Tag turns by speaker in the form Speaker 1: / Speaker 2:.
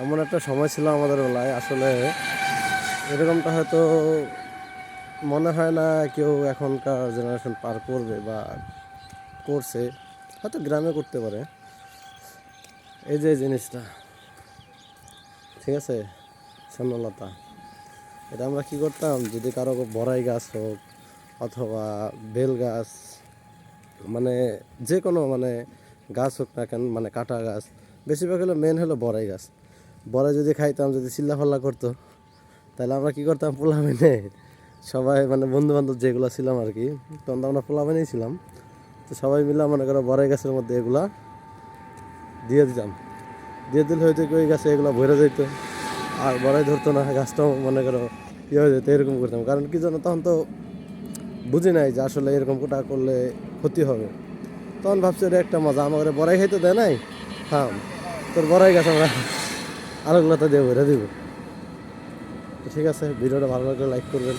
Speaker 1: এমন একটা সময় ছিল আমাদের বেলায়, আসলে এরকমটা হয়তো মনে হয় না কেউ এখনকার জেনারেশন পার করবে বা করছে। হয়তো গ্রামে করতে পারে। এই যে জিনিসটা, ঠিক আছে, স্বর্ণলতা, এটা আমরা কি করতাম, যদি কারো বড়াই গাছ হোক অথবা বেল গাছ, মানে যে কোনো গাছ হোক না কেন, কাটা গাছ, বেশিরভাগ হলো মেন হলো বড়াই গাছ। বড়াই যদি খাইতাম, যদি চিল্লাফাল্লা করতো, তাহলে আমরা কি করতাম, পোলা মেনে সবাই বন্ধু বান্ধব যেগুলো ছিলাম আর কি, তখন তো আমরা পোলা মেনেই ছিলাম। তো সবাই মিলে মনে করো বড়াই গাছের মধ্যে এগুলা দিয়ে দিতাম। দিয়ে দিলে হয়তো কি ওই গাছে এগুলো ভরে যেত, আর বড়াই ধরতো না, গাছটাও মনে করো ইয়ে হয়ে যেত। এরকম করতাম, কারণ কি জানো, তখন তো বুঝি নাই যে আসলে এরকম কোটা করলে ক্ষতি হবে। তখন ভাবছি এটা একটা মজা, আমাকে বড়াই খাইতে দেয় নাই, থাম তোর বড়াই গাছ আমরা আলোগুলোতে দিয়ে ভরে দিব। তো ঠিক আছে, ভিডিওটা ভালো লাগলে লাইক করবেন।